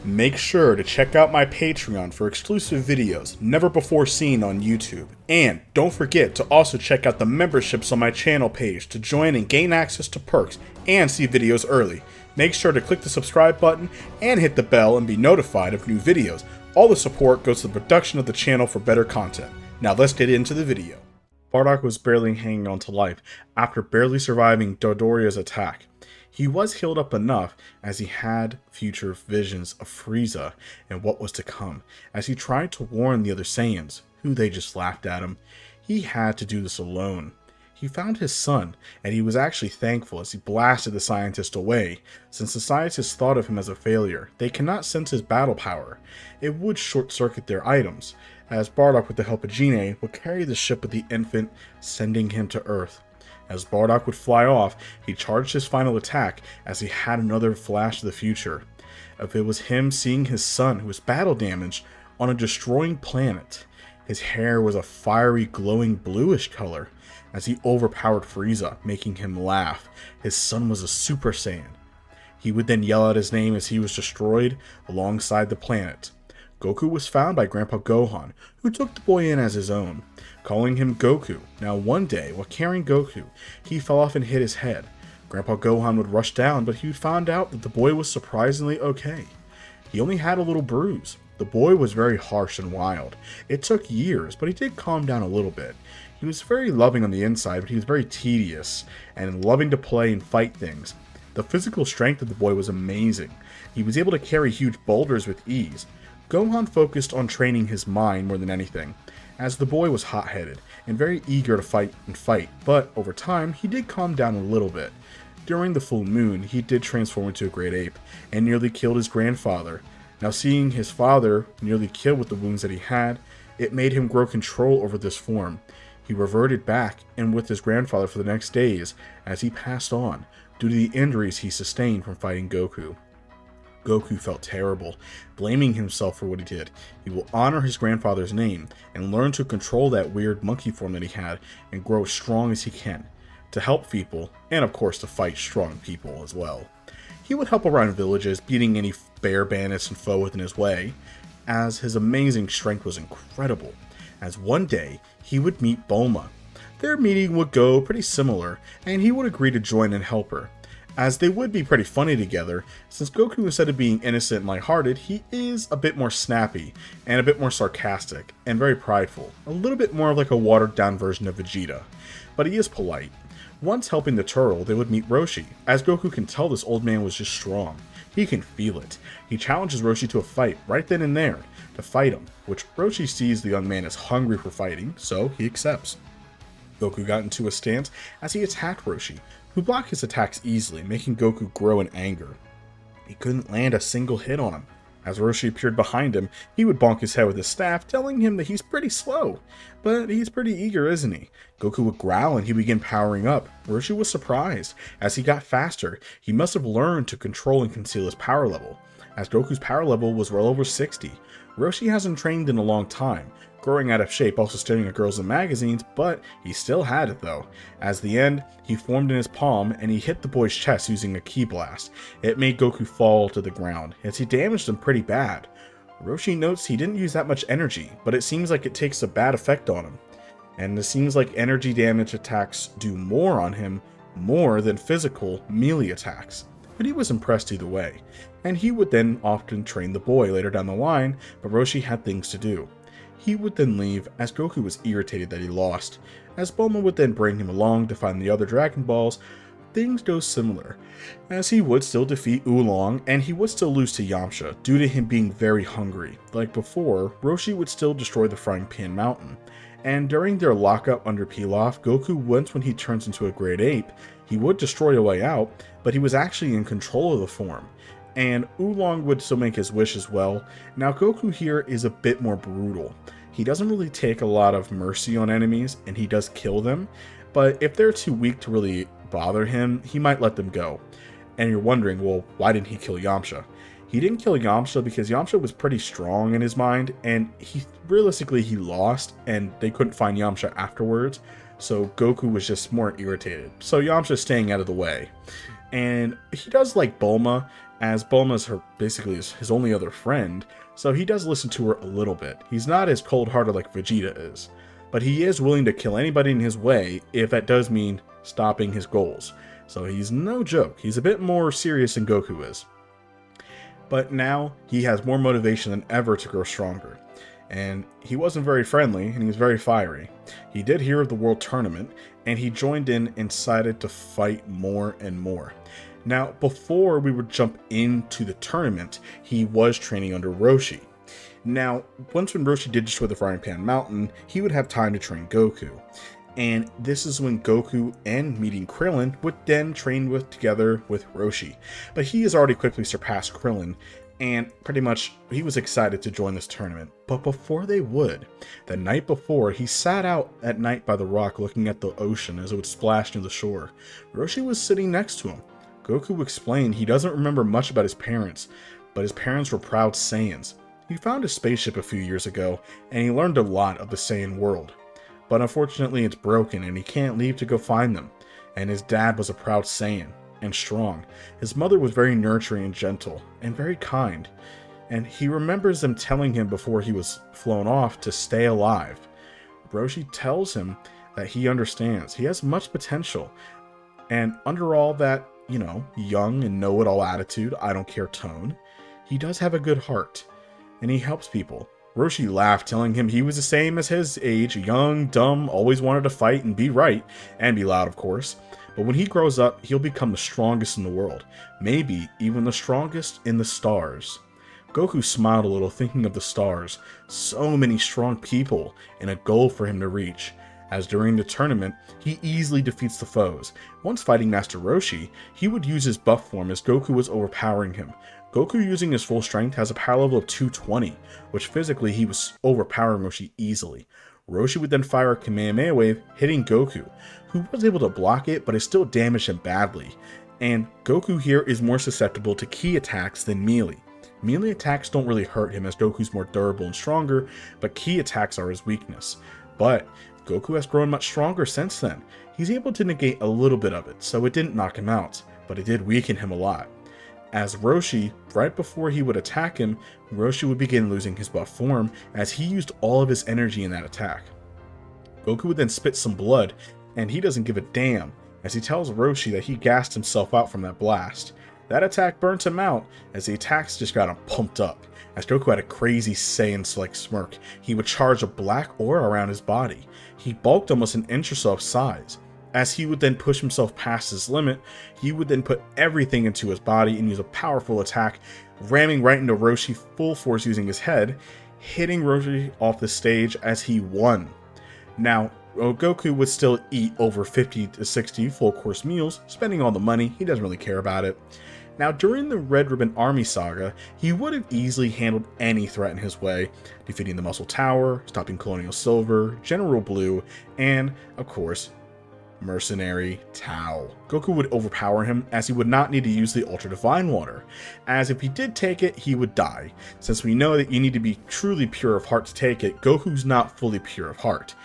Make sure to check out my Patreon for exclusive videos never before seen on YouTube. And don't forget to also check out the memberships on my channel page to join and gain access to perks and see videos early. Make sure to click the subscribe button and hit the bell and be notified of new videos. All the support goes to the production of the channel for better content. Now let's get into the video. Bardock was barely hanging on to life after barely surviving Dodoria's attack. He was healed up enough as he had future visions of Frieza and what was to come. As he tried to warn the other Saiyans, who they just laughed at him, he had to do this alone. He found his son, and he was actually thankful as he blasted the scientist away. Since the scientists thought of him as a failure, they cannot sense his battle power. It would short-circuit their items, as Bardock with the help of Gine would carry the ship with the infant, sending him to Earth. As Bardock would fly off, he charged his final attack as he had another flash of the future. If it was him seeing his son who was battle damaged on a destroying planet. His hair was a fiery glowing bluish color as he overpowered Frieza, making him laugh. His son was a Super Saiyan. He would then yell out his name as he was destroyed alongside the planet. Goku was found by Grandpa Gohan, who took the boy in as his own, calling him Goku. Now one day, while carrying Goku, he fell off and hit his head. Grandpa Gohan would rush down, but he found out that the boy was surprisingly okay. He only had a little bruise. The boy was very harsh and wild. It took years, but he did calm down a little bit. He was very loving on the inside, but he was very tedious and loving to play and fight things. The physical strength of the boy was amazing. He was able to carry huge boulders with ease. Gohan focused on training his mind more than anything, as the boy was hot-headed and very eager to fight, but over time he did calm down a little bit. During the full moon, he did transform into a great ape and nearly killed his grandfather. Now seeing his father nearly killed with the wounds that he had, it made him grow control over this form. He reverted back and with his grandfather for the next days as he passed on due to the injuries he sustained from fighting Goku. Goku felt terrible, blaming himself for what he did. He will honor his grandfather's name and learn to control that weird monkey form that he had and grow as strong as he can to help people and of course to fight strong people as well. He would help around villages, beating any bear bandits and foe within his way, as his amazing strength was incredible. As one day, he would meet Bulma. Their meeting would go pretty similar, and he would agree to join and help her, as they would be pretty funny together. Since Goku, instead of being innocent and lighthearted, he is a bit more snappy, and a bit more sarcastic, and very prideful. A little bit more of like a watered down version of Vegeta, but he is polite. Once helping the turtle, they would meet Roshi, as Goku can tell this old man was just strong. He can feel it. He challenges Roshi to a fight right then and there to fight him, which Roshi sees the young man is hungry for fighting, so he accepts. Goku got into a stance as he attacked Roshi, who blocked his attacks easily, making Goku grow in anger. He couldn't land a single hit on him. As Roshi appeared behind him, he would bonk his head with his staff, telling him that he's pretty slow. But he's pretty eager, isn't he? Goku would growl and he began powering up. Roshi was surprised. As he got faster, he must have learned to control and conceal his power level, as Goku's power level was well over 60. Roshi hasn't trained in a long time, growing out of shape, also staring at girls in magazines, but he still had it though. As the end, he formed in his palm and he hit the boy's chest using a ki blast. It made Goku fall to the ground, as he damaged him pretty bad. Roshi notes he didn't use that much energy, but it seems like it takes a bad effect on him. And it seems like energy damage attacks do more on him, more than physical melee attacks. But he was impressed either way, and he would then often train the boy later down the line, but Roshi had things to do. He would then leave as Goku was irritated that he lost. As Bulma would then bring him along to find the other Dragon Balls, things go similar, as he would still defeat Oolong and he would still lose to Yamcha due to him being very hungry. Like before, Roshi would still destroy the Frying Pan Mountain, and during their lockup under Pilaf, Goku, once when he turns into a great ape, he would destroy a way out, but he was actually in control of the form. And Oolong would still make his wish as well. Now Goku here is a bit more brutal. He doesn't really take a lot of mercy on enemies, and he does kill them, but if they're too weak to really bother him, he might let them go. And you're wondering, well, why didn't he kill Yamcha? He didn't kill Yamcha because Yamcha was pretty strong in his mind, and realistically he lost, and they couldn't find Yamcha afterwards, so Goku was just more irritated. So Yamcha's staying out of the way. And he does like Bulma, as Bulma's basically his only other friend, so he does listen to her a little bit. He's not as cold-hearted like Vegeta is, but he is willing to kill anybody in his way if that does mean stopping his goals. So he's no joke. He's a bit more serious than Goku is. But now he has more motivation than ever to grow stronger. And he wasn't very friendly, and he was very fiery. He did hear of the World Tournament, and he joined in and decided to fight more and more. Now, before we would jump into the tournament, he was training under Roshi. Now, when Roshi did destroy the Frying Pan Mountain, he would have time to train Goku. And this is when Goku and meeting Krillin would then train together with Roshi. But he has already quickly surpassed Krillin, and pretty much he was excited to join this tournament. But before they would, the night before, he sat out at night by the rock looking at the ocean as it would splash near the shore. Roshi was sitting next to him. Goku explained he doesn't remember much about his parents, but his parents were proud Saiyans. He found a spaceship a few years ago, and he learned a lot of the Saiyan world. But unfortunately it's broken and he can't leave to go find them. And his dad was a proud Saiyan, and strong. His mother was very nurturing and gentle, and very kind. And he remembers them telling him before he was flown off to stay alive. Roshi tells him that he understands. He has much potential. And under all that, young and know-it-all attitude, I don't care tone, he does have a good heart. And he helps people. Roshi laughed, telling him he was the same as his age, young, dumb, always wanted to fight and be right, and be loud, of course. But when he grows up, he'll become the strongest in the world, maybe even the strongest in the stars. Goku smiled a little, thinking of the stars, so many strong people, and a goal for him to reach. As during the tournament, he easily defeats the foes. Once fighting Master Roshi, he would use his buff form as Goku was overpowering him. Goku, using his full strength, has a power level of 220, which physically he was overpowering Roshi easily. Roshi would then fire a Kamehameha wave, hitting Goku, who was able to block it, but it still damaged him badly. And Goku here is more susceptible to ki attacks than melee. Melee attacks don't really hurt him as Goku's more durable and stronger, but ki attacks are his weakness. But Goku has grown much stronger since then. He's able to negate a little bit of it, so it didn't knock him out, but it did weaken him a lot. As Roshi, right before he would attack him, Roshi would begin losing his buff form as he used all of his energy in that attack. Goku would then spit some blood, and he doesn't give a damn, as he tells Roshi that he gassed himself out from that blast. That attack burnt him out, as the attacks just got him pumped up. As Goku had a crazy Saiyan-like smirk, he would charge a black aura around his body. He bulked almost an inch or so of size. As he would then push himself past his limit, he would then put everything into his body and use a powerful attack, ramming right into Roshi full force using his head, hitting Roshi off the stage as he won. Now, Goku would still eat over 50 to 60 full course meals, spending all the money, he doesn't really care about it. Now, during the Red Ribbon Army saga, he would have easily handled any threat in his way, defeating the Muscle Tower, stopping Colonial Silver, General Blue, and, of course, Mercenary Tao. Goku would overpower him as he would not need to use the Ultra Divine Water, as if he did take it, he would die. Since we know that you need to be truly pure of heart to take it, Goku's not fully pure of heart.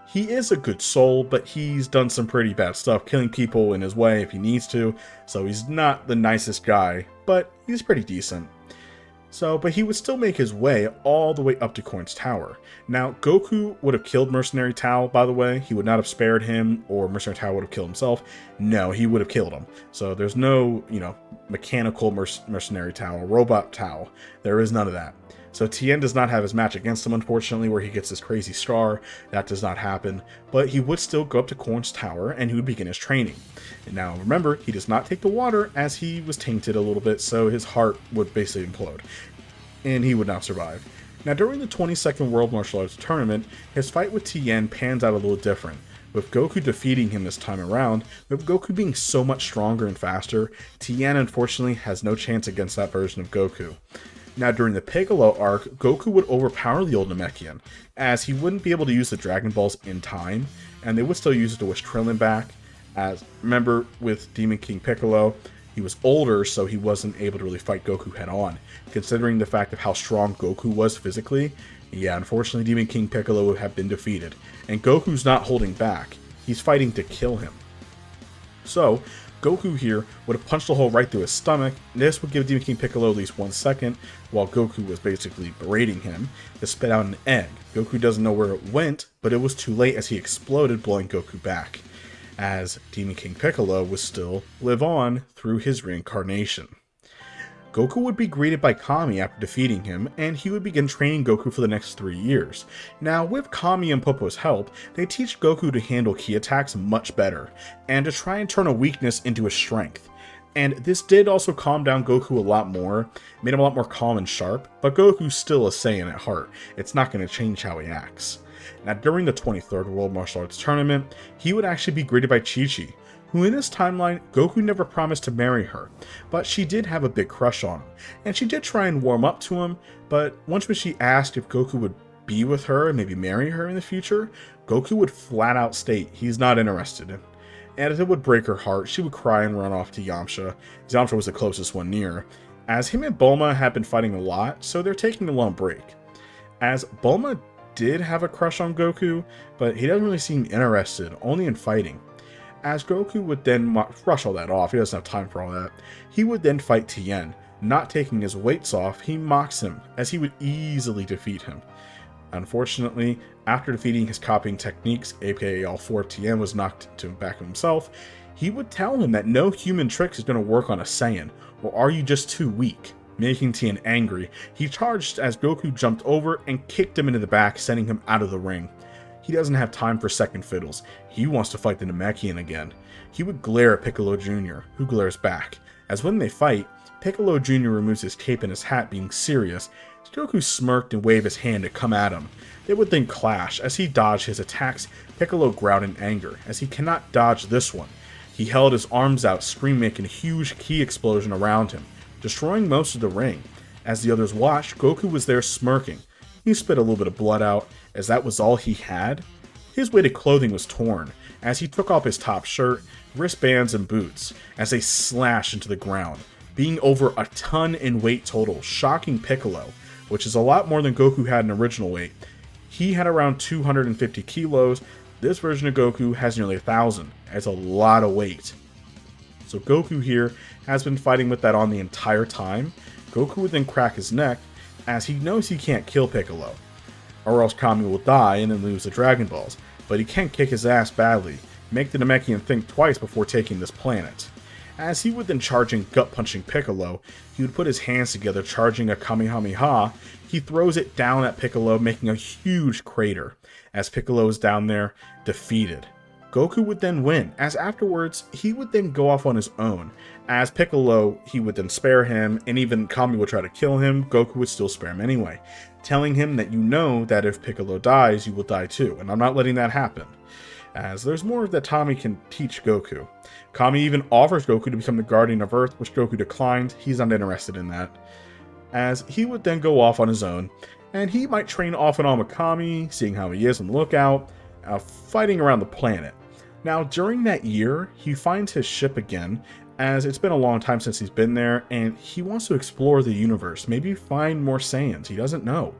He is a good soul, but he's done some pretty bad stuff, killing people in his way if he needs to, so he's not the nicest guy, but he's pretty decent. But he would still make his way all the way up to Korin's Tower. Now, Goku would have killed Mercenary Tao, by the way. He would not have spared him, or Mercenary Tao would have killed himself. No, he would have killed him. So there's no, mechanical Mercenary Tao, or robot Tao. There is none of that. So Tien does not have his match against him, unfortunately, where he gets this crazy scar. That does not happen. But he would still go up to Korin's Tower, and he would begin his training. And now, remember, he does not take the water, as he was tainted a little bit, so his heart would basically implode. And he would not survive. Now, during the 22nd World Martial Arts Tournament, his fight with Tien pans out a little different. With Goku defeating him this time around, with Goku being so much stronger and faster, Tien unfortunately has no chance against that version of Goku. Now, during the Piccolo arc, Goku would overpower the old Namekian, as he wouldn't be able to use the Dragon Balls in time, and they would still use it to wish Krillin back. As, remember, with Demon King Piccolo, he was older, so he wasn't able to really fight Goku head-on. Considering the fact of how strong Goku was physically, yeah, unfortunately Demon King Piccolo would have been defeated. And Goku's not holding back. He's fighting to kill him. So, Goku here would have punched a hole right through his stomach. This would give Demon King Piccolo at least 1 second, while Goku was basically berating him, to spit out an egg. Goku doesn't know where it went, but it was too late as he exploded, blowing Goku back, as Demon King Piccolo would still live on through his reincarnation. Goku would be greeted by Kami after defeating him, and he would begin training Goku for the next 3 years. Now, with Kami and Popo's help, they teach Goku to handle ki attacks much better, and to try and turn a weakness into a strength. And this did also calm down Goku a lot more, made him a lot more calm and sharp, but Goku's still a Saiyan at heart. It's not going to change how he acts. Now, during the 23rd World Martial Arts Tournament, he would actually be greeted by Chi-Chi, who in this timeline, Goku never promised to marry her, but she did have a big crush on him, and she did try and warm up to him, but once when she asked if Goku would be with her and maybe marry her in the future, Goku would flat out state he's not interested in. And it would break her heart. She would cry and run off to Yamcha. Yamcha was the closest one near, as him and Bulma have been fighting a lot, so they're taking a long break. As Bulma did have a crush on Goku, but he doesn't really seem interested, only in fighting. As Goku would then brush all that off, he doesn't have time for all that, he would then fight Tien. Not taking his weights off, he mocks him, as he would easily defeat him. Unfortunately, after defeating his copying techniques, aka all 4 of Tien was knocked to back of himself, he would tell him that no human tricks is going to work on a Saiyan, or are you just too weak? Making Tien angry, he charged as Goku jumped over and kicked him into the back, sending him out of the ring. He doesn't have time for second fiddles. He wants to fight the Namekian again. He would glare at Piccolo Jr., who glares back, as when they fight, Piccolo Jr. removes his cape and his hat, being serious. Goku smirked and waved his hand to come at him. They would then clash. As he dodged his attacks, Piccolo growled in anger, as he cannot dodge this one. He held his arms out, screaming, making a huge ki explosion around him, destroying most of the ring. As the others watched, Goku was there smirking. He spit a little bit of blood out, as that was all he had. His weighted clothing was torn, as he took off his top shirt, wristbands, and boots, as they slashed into the ground, being over a ton in weight total, shocking Piccolo, which is a lot more than Goku had in original weight. He had around 250 kilos. This version of Goku has nearly 1,000. That's a lot of weight. So Goku here has been fighting with that on the entire time. Goku would then crack his neck, as he knows he can't kill Piccolo, or else Kami will die and then lose the Dragon Balls, but he can kick his ass badly, make the Namekian think twice before taking this planet. As he would then charge in gut-punching Piccolo, he would put his hands together, charging a Kamehameha. He throws it down at Piccolo, making a huge crater, as Piccolo is down there, defeated. Goku would then win, as afterwards, he would then go off on his own. As Piccolo, he would then spare him, and even Kami would try to kill him, Goku would still spare him anyway, telling him that you know that if Piccolo dies, you will die too, and I'm not letting that happen. As there's more that Kami can teach Goku. Kami even offers Goku to become the Guardian of Earth, which Goku declined. He's not interested in that. As he would then go off on his own, and he might train off and on with Kami, seeing how he is on the lookout, fighting around the planet. Now, during that year, he finds his ship again, as it's been a long time since he's been there, and he wants to explore the universe, maybe find more Saiyans. He doesn't know,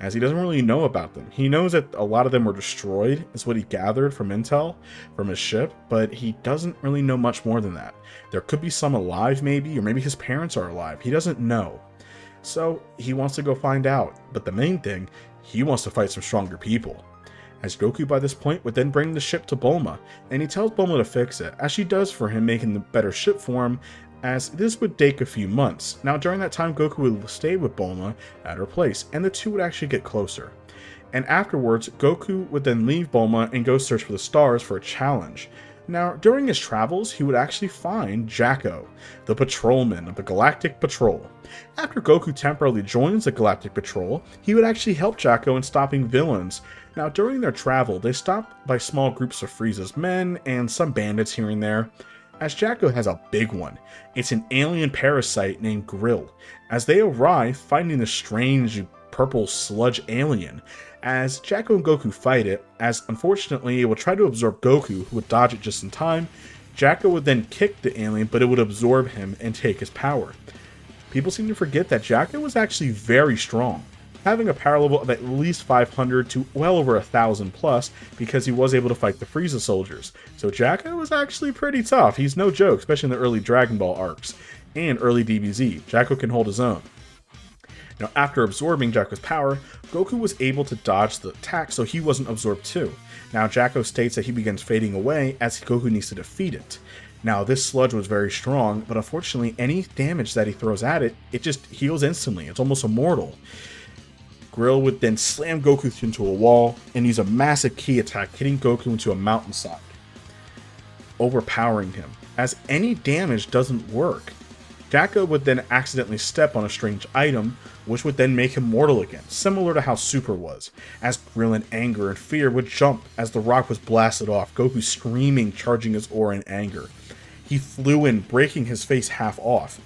as he doesn't really know about them. He knows that a lot of them were destroyed, is what he gathered from intel from his ship, but he doesn't really know much more than that. There could be some alive maybe, or maybe his parents are alive. He doesn't know. So he wants to go find out, but the main thing, he wants to fight some stronger people. As Goku by this point would then bring the ship to Bulma, and he tells Bulma to fix it, as she does for him, making the better ship for him, as this would take a few months. Now during that time, Goku would stay with Bulma at her place, and the two would actually get closer. And afterwards, Goku would then leave Bulma and go search for the stars for a challenge. Now, during his travels, he would actually find Jacko, the patrolman of the Galactic Patrol. After Goku temporarily joins the Galactic Patrol, he would actually help Jacko in stopping villains. Now, during their travel, they stopped by small groups of Frieza's men and some bandits here and there, as Jacko has a big one. It's an alien parasite named Grill, as they arrive finding the strange purple sludge alien. As Jacko and Goku fight it, as unfortunately it would try to absorb Goku, who would dodge it just in time. Jacko would then kick the alien, but it would absorb him and take his power. People seem to forget that Jacko was actually very strong, having a power level of at least 500 to well over 1,000 plus because he was able to fight the Frieza soldiers. So Jacko was actually pretty tough. He's no joke, especially in the early Dragon Ball arcs and early DBZ. Jacko can hold his own. Now, after absorbing Jacko's power, Goku was able to dodge the attack so he wasn't absorbed too. Now, Jacko states that he begins fading away as Goku needs to defeat it. Now, this sludge was very strong, but unfortunately, any damage that he throws at it, it just heals instantly. It's almost immortal. Grill would then slam Goku into a wall and use a massive ki attack, hitting Goku into a mountainside, overpowering him, as any damage doesn't work. Jacko would then accidentally step on a strange item, which would then make him mortal again, similar to how Super was, as Grill in anger and fear would jump as the rock was blasted off, Goku screaming, charging his aura in anger. He flew in, breaking his face half off.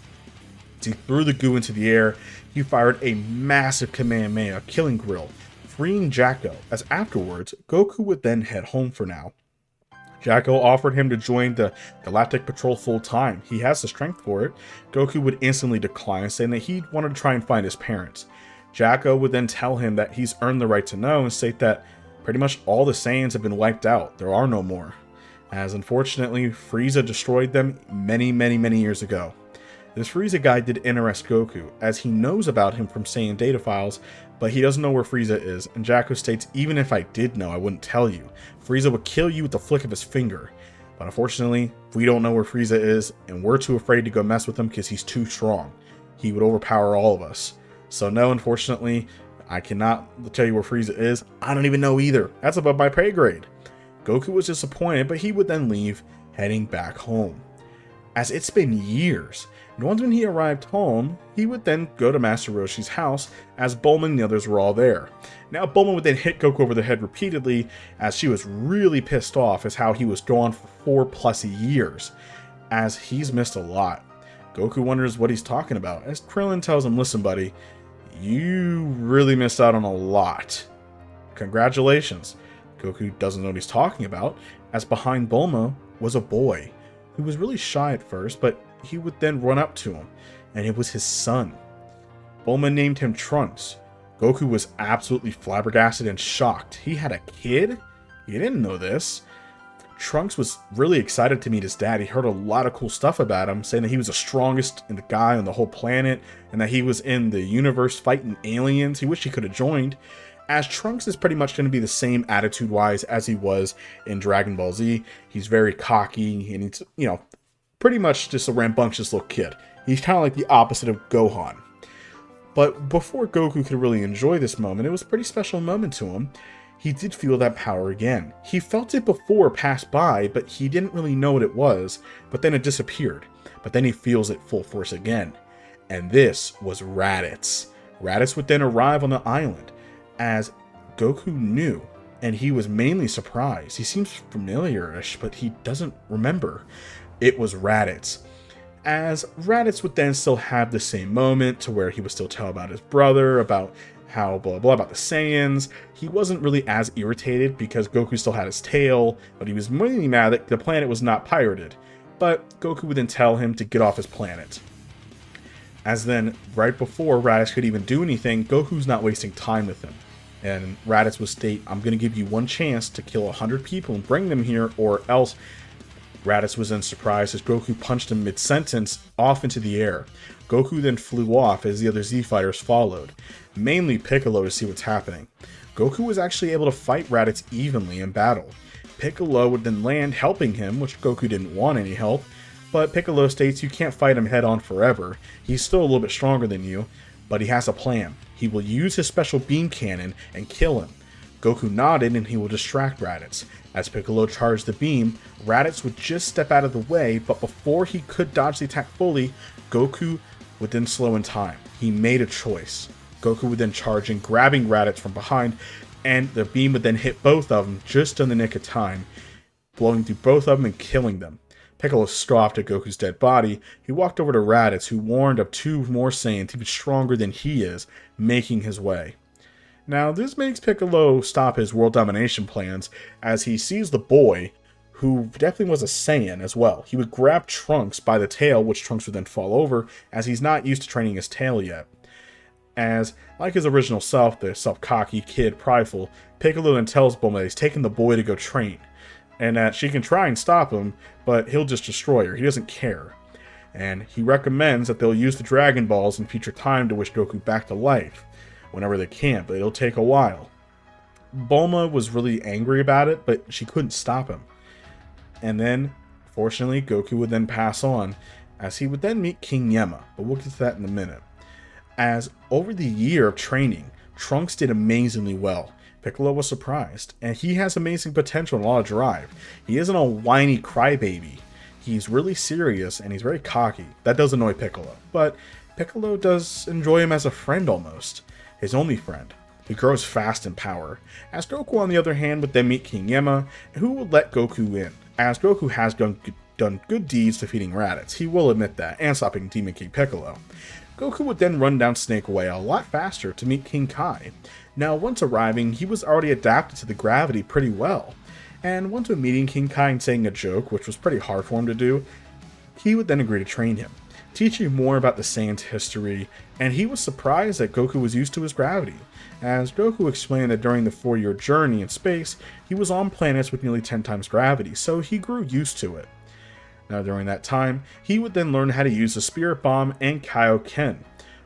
As he threw the goo into the air, he fired a massive Kamehameha, killing Grill, freeing Jacko, as afterwards, Goku would then head home for now. Jacko offered him to join the Galactic Patrol full time. He has the strength for it. Goku would instantly decline, saying that he wanted to try and find his parents. Jacko would then tell him that he's earned the right to know and state that pretty much all the Saiyans have been wiped out. There are no more. As unfortunately, Frieza destroyed them many years ago. This Frieza guy did interest Goku, as he knows about him from Saiyan data files, but he doesn't know where Frieza is, and Jacko states, even if I did know, I wouldn't tell you. Frieza would kill you with the flick of his finger. But unfortunately, we don't know where Frieza is, and we're too afraid to go mess with him because he's too strong. He would overpower all of us. So no, unfortunately, I cannot tell you where Frieza is. I don't even know either. That's above my pay grade. Goku was disappointed, but he would then leave, heading back home. As it's been years, and once when he arrived home, he would then go to Master Roshi's house, as Bulma and the others were all there. Now Bulma would then hit Goku over the head repeatedly, as she was really pissed off as how he was gone for 4+ years, as he's missed a lot. Goku wonders what he's talking about, as Krillin tells him, listen buddy, you really missed out on a lot. Congratulations. Goku doesn't know what he's talking about, as behind Bulma was a boy, who was really shy at first, but he would then run up to him, and it was his son. Bulma named him Trunks. Goku was absolutely flabbergasted and shocked. He had a kid? He didn't know this. Trunks was really excited to meet his dad. He heard a lot of cool stuff about him, saying that he was the strongest guy on the whole planet, and that he was in the universe fighting aliens. He wished he could have joined, as Trunks is pretty much going to be the same attitude-wise as he was in Dragon Ball Z. He's very cocky, and he's, pretty much just a rambunctious little kid. He's kind of like the opposite of Gohan. But before Goku could really enjoy this moment, it was a pretty special moment to him. He did feel that power again. He felt it before pass by, but he didn't really know what it was, but then it disappeared. But then he feels it full force again. And this was Raditz. Raditz would then arrive on the island, as Goku knew, and he was mainly surprised. He seems familiar-ish, but he doesn't remember. It was Raditz. As Raditz would then still have the same moment to where he would still tell about his brother, about how blah blah about the Saiyans. He wasn't really as irritated because Goku still had his tail, but he was mainly mad that the planet was not pirated. But Goku would then tell him to get off his planet. As then, right before Raditz could even do anything, Goku's not wasting time with him. And Raditz would state, I'm going to give you one chance to kill 100 people and bring them here, or else. Raditz was then surprised as Goku punched him mid-sentence off into the air. Goku then flew off as the other Z fighters followed, mainly Piccolo to see what's happening. Goku was actually able to fight Raditz evenly in battle. Piccolo would then land helping him, which Goku didn't want any help, but Piccolo states you can't fight him head on forever. He's still a little bit stronger than you, but he has a plan. He will use his special beam cannon and kill him. Goku nodded and he will distract Raditz. As Piccolo charged the beam, Raditz would just step out of the way, but before he could dodge the attack fully, Goku would then slow in time. He made a choice. Goku would then charge in, grabbing Raditz from behind, and the beam would then hit both of them just in the nick of time, blowing through both of them and killing them. Piccolo scoffed at Goku's dead body. He walked over to Raditz, who warned of 2 more Saiyans even stronger than he is, making his way. Now, this makes Piccolo stop his world domination plans, as he sees the boy, who definitely was a Saiyan as well. He would grab Trunks by the tail, which Trunks would then fall over, as he's not used to training his tail yet. As, like his original self, the self-cocky kid, prideful, Piccolo then tells Bulma that he's taking the boy to go train, and that she can try and stop him, but he'll just destroy her. He doesn't care. And he recommends that they'll use the Dragon Balls in future time to wish Goku back to life, whenever they can, but it'll take a while. Bulma was really angry about it, but she couldn't stop him. And then, fortunately, Goku would then pass on, as he would then meet King Yemma, but we'll get to that in a minute. As over the year of training, Trunks did amazingly well. Piccolo was surprised, and he has amazing potential and a lot of drive. He isn't a whiny crybaby. He's really serious, and he's very cocky. That does annoy Piccolo, but Piccolo does enjoy him as a friend almost. His only friend. He grows fast in power. As Goku, on the other hand, would then meet King Yemma, who would let Goku in. As Goku has done good deeds defeating Raditz, he will admit that, and stopping Demon King Piccolo. Goku would then run down Snake Way a lot faster to meet King Kai. Now, once arriving, he was already adapted to the gravity pretty well. And once meeting King Kai and saying a joke, which was pretty hard for him to do, he would then agree to train him, teaching more about the Saiyans' history, and he was surprised that Goku was used to his gravity, as Goku explained that during the 4-year journey in space, he was on planets with nearly 10 times gravity, so he grew used to it. Now, during that time, he would then learn how to use the Spirit Bomb and Kaioken.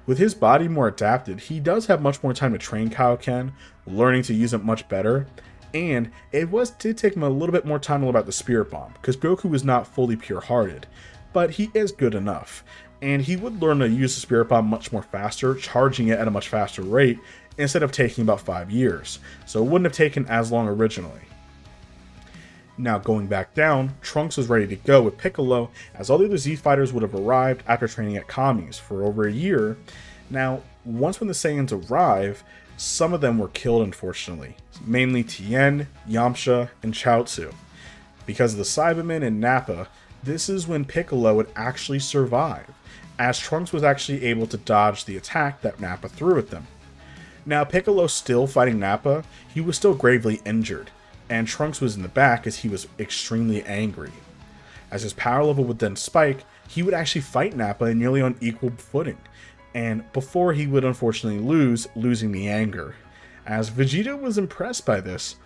With his body more adapted, he does have much more time to train Kaioken, learning to use it much better, and it did take him a little bit more time to learn about the Spirit Bomb, because Goku is not fully pure-hearted, but he is good enough, and he would learn to use the Spirit Bomb much more faster, charging it at a much faster rate, instead of taking about 5 years, so it wouldn't have taken as long originally. Now, going back down, Trunks was ready to go with Piccolo, as all the other Z fighters would have arrived after training at Kami's for over a year. Now, once when the Saiyans arrive, some of them were killed, unfortunately, mainly Tien, Yamcha, and Chaozu. Because of the Cybermen and Nappa, this is when Piccolo would actually survive, as Trunks was actually able to dodge the attack that Nappa threw at them. Now, Piccolo still fighting Nappa, he was still gravely injured, and Trunks was in the back as he was extremely angry. As his power level would then spike, he would actually fight Nappa nearly on equal footing, and before he would unfortunately losing the anger, as Vegeta was impressed by this.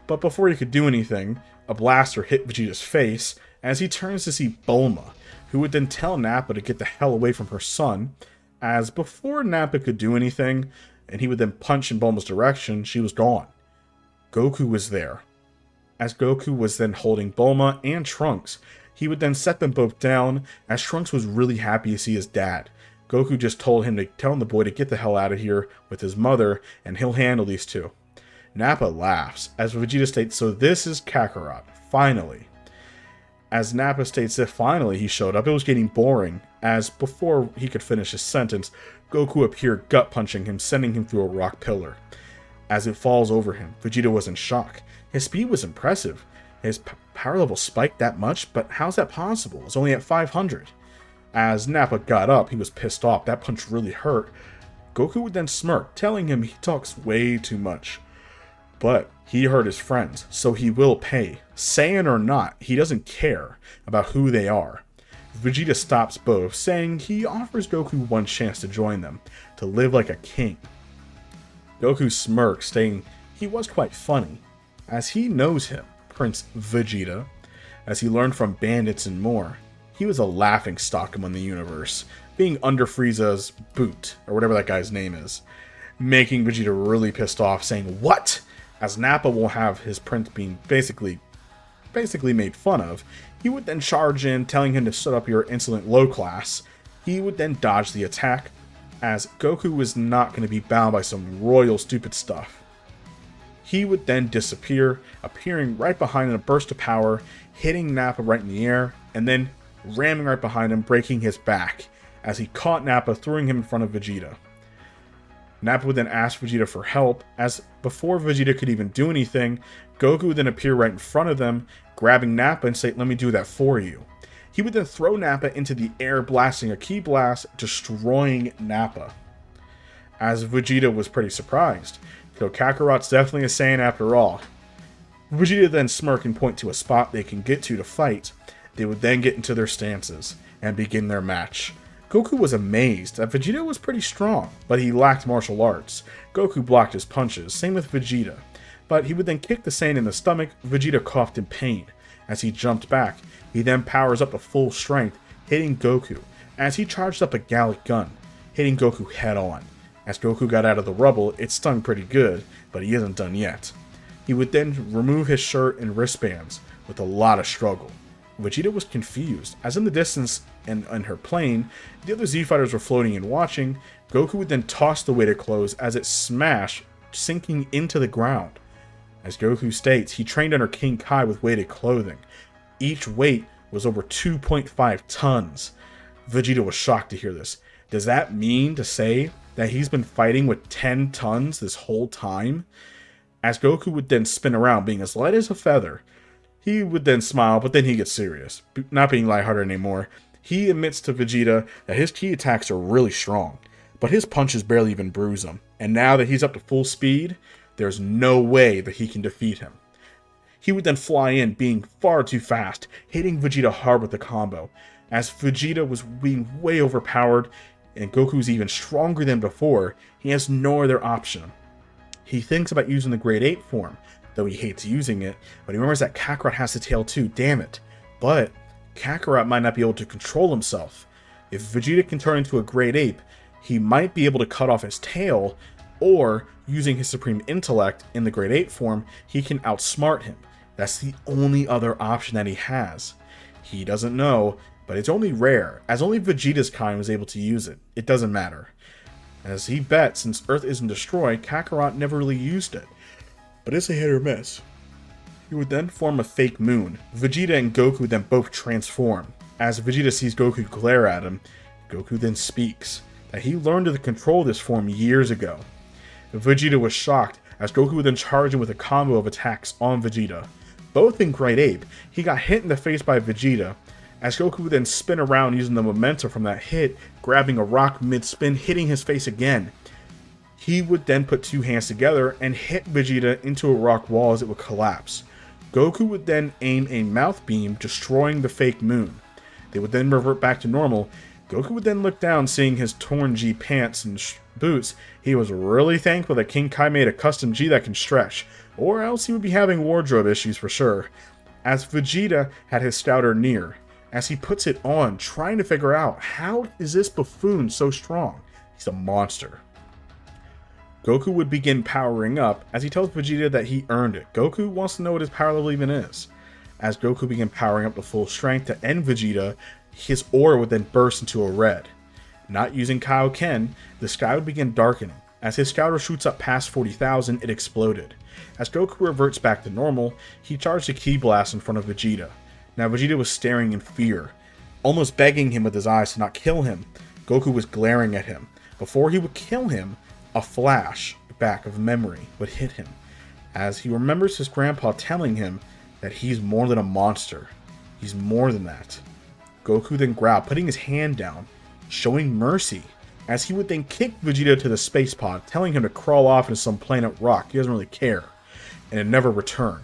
But before he could do anything, a blaster hit Vegeta's face as he turns to see Bulma, who would then tell Nappa to get the hell away from her son, as before Nappa could do anything, and he would then punch in Bulma's direction, she was gone. Goku was there. As Goku was then holding Bulma and Trunks, he would then set them both down, as Trunks was really happy to see his dad. Goku just told him to tell the boy to get the hell out of here with his mother, and he'll handle these two. Nappa laughs, as Vegeta states, so this is Kakarot, finally. As Nappa states that finally he showed up, it was getting boring, as before he could finish his sentence, Goku appeared gut-punching him, sending him through a rock pillar. As it falls over him, Vegeta was in shock. His speed was impressive. His power level spiked that much, but how's that possible? It's only at 500. As Nappa got up, he was pissed off. That punch really hurt. Goku would then smirk, telling him he talks way too much. But he hurt his friends, so he will pay. Saiyan or not, he doesn't care about who they are. Vegeta stops both, saying he offers Goku one chance to join them, to live like a king. Goku smirks, saying he was quite funny, as he knows him, Prince Vegeta, as he learned from bandits and more. He was a laughingstock among the universe, being under Frieza's boot, or whatever that guy's name is, making Vegeta really pissed off, saying, "What?" As Nappa will have his prince being basically made fun of, he would then charge in, telling him to shut up your insolent low class. He would then dodge the attack, as Goku was not going to be bound by some royal stupid stuff. He would then disappear, appearing right behind in a burst of power, hitting Nappa right in the air, and then ramming right behind him, breaking his back, as he caught Nappa, throwing him in front of Vegeta. Nappa would then ask Vegeta for help, as before Vegeta could even do anything, Goku would then appear right in front of them, grabbing Nappa and say, "Let me do that for you." He would then throw Nappa into the air, blasting a ki blast, destroying Nappa. As Vegeta was pretty surprised, so Kakarot's definitely a Saiyan after all. Vegeta then smirk and point to a spot they can get to fight. They would then get into their stances and begin their match. Goku was amazed that Vegeta was pretty strong, but he lacked martial arts. Goku blocked his punches, same with Vegeta. But he would then kick the Saiyan in the stomach. Vegeta coughed in pain. As he jumped back, he then powers up to full strength, hitting Goku, as he charged up a Galactic gun, hitting Goku head on. As Goku got out of the rubble, it stung pretty good, but he isn't done yet. He would then remove his shirt and wristbands, with a lot of struggle. Vegeta was confused, as in the distance and on her plane, the other Z-Fighters were floating and watching. Goku would then toss the weighted clothes as it smashed, sinking into the ground. As Goku states, he trained under King Kai with weighted clothing. Each weight was over 2.5 tons. Vegeta was shocked to hear this. Does that mean to say that he's been fighting with 10 tons this whole time? As Goku would then spin around, being as light as a feather, he would then smile, but then he gets serious. Not being lighthearted anymore, he admits to Vegeta that his key attacks are really strong, but his punches barely even bruise him. And now that he's up to full speed, there's no way that he can defeat him. He would then fly in, being far too fast, hitting Vegeta hard with the combo. As Vegeta was being way overpowered, and Goku's even stronger than before, he has no other option. He thinks about using the Grade 8 form, though he hates using it, but he remembers that Kakarot has the tail too, damn it. But Kakarot might not be able to control himself. If Vegeta can turn into a Grade Ape, he might be able to cut off his tail, or using his Supreme Intellect in the Grade 8 form, he can outsmart him. That's the only other option that he has. He doesn't know, but it's only rare, as only Vegeta's kind was able to use it. It doesn't matter. As he bet, since Earth isn't destroyed, Kakarot never really used it. But it's a hit or miss. He would then form a fake moon. Vegeta and Goku then both transform. As Vegeta sees Goku glare at him, Goku then speaks that he learned to control this form years ago. Vegeta was shocked, as Goku would then charge him with a combo of attacks on Vegeta. Both in Grade Ape, he got hit in the face by Vegeta, as Goku would then spin around using the momentum from that hit, grabbing a rock mid-spin, hitting his face again. He would then put two hands together and hit Vegeta into a rock wall as it would collapse. Goku would then aim a mouth beam, destroying the fake moon. They would then revert back to normal. Goku would then look down, seeing his torn G pants and boots. He was really thankful that King Kai made a custom G that can stretch, or else he would be having wardrobe issues for sure. As Vegeta had his scouter near, as he puts it on, trying to figure out, how is this buffoon so strong? He's a monster. Goku would begin powering up, as he tells Vegeta that he earned it. Goku wants to know what his power level even is. As Goku began powering up to full strength to end Vegeta, his aura would then burst into a red. Not using Kaioken, the sky would begin darkening. As his scouter shoots up past 40,000, it exploded. As Goku reverts back to normal, he charged a Ki Blast in front of Vegeta. Now Vegeta was staring in fear, almost begging him with his eyes to not kill him. Goku was glaring at him. Before he would kill him, a flash back of memory would hit him, as he remembers his grandpa telling him that he's more than a monster. He's more than that. Goku then growled, putting his hand down, showing mercy, as he would then kick Vegeta to the space pod, telling him to crawl off into some planet rock. He doesn't really care, and it never return.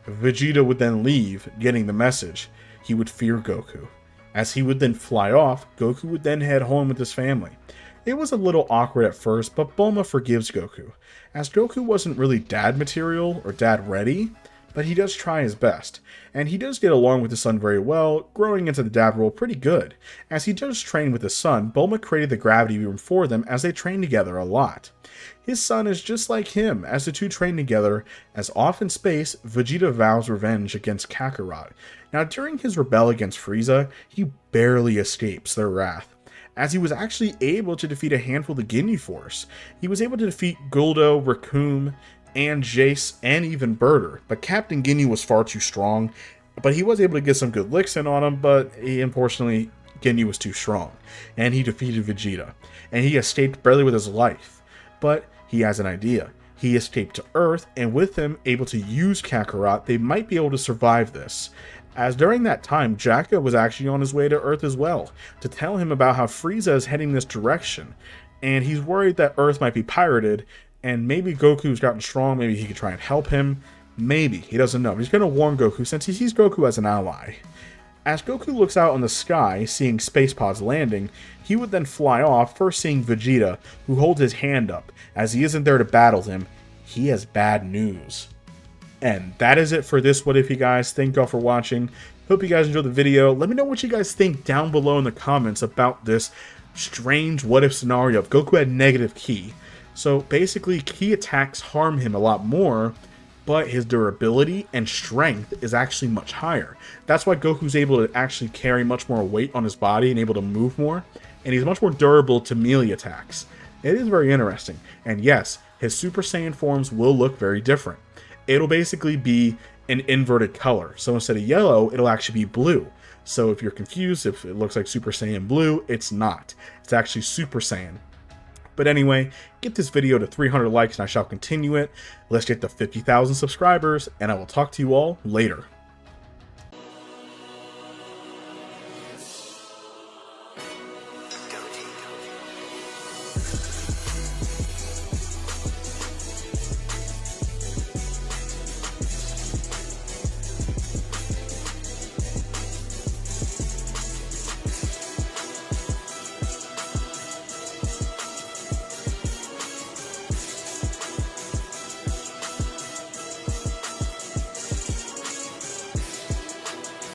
Vegeta would then leave, getting the message. He would fear Goku. As he would then fly off, Goku would then head home with his family. It was a little awkward at first, but Bulma forgives Goku, as Goku wasn't really dad material or dad ready, but he does try his best, and he does get along with his son very well, growing into the dad role pretty good. As he does train with his son, Bulma created the gravity room for them as they train together a lot. His son is just like him, as the two train together, as off in space, Vegeta vows revenge against Kakarot. Now during his rebel against Frieza, he barely escapes their wrath, as he was actually able to defeat a handful of the Ginyu Force. He was able to defeat Guldo, Raccoon, and Jace, and even Birder, but Captain Ginyu was far too strong, but he was able to get some good licks in on him, but unfortunately Ginyu was too strong, and he defeated Vegeta, and he escaped barely with his life. But he has an idea. He escaped to Earth, and with him able to use Kakarot, they might be able to survive this. As during that time, Jaka was actually on his way to Earth as well, to tell him about how Frieza is heading this direction, and he's worried that Earth might be pirated, and maybe Goku's gotten strong, maybe he could try and help him, maybe, he doesn't know. He's going to warn Goku since he sees Goku as an ally. As Goku looks out on the sky, seeing space pods landing, he would then fly off, first seeing Vegeta, who holds his hand up. As he isn't there to battle him, he has bad news. And that is it for this What If, you guys. Thank y'all for watching. Hope you guys enjoyed the video. Let me know what you guys think down below in the comments about this strange what if scenario of Goku had negative ki. So basically, ki attacks harm him a lot more, but his durability and strength is actually much higher. That's why Goku's able to actually carry much more weight on his body and able to move more, and he's much more durable to melee attacks. It is very interesting, and yes, his Super Saiyan forms will look very different. It'll basically be an inverted color, so instead of yellow, it'll actually be blue. So if you're confused, if it looks like Super Saiyan Blue, it's not. It's actually Super Saiyan. But anyway, get this video to 300 likes and I shall continue it. Let's get to 50,000 subscribers, and I will talk to you all later.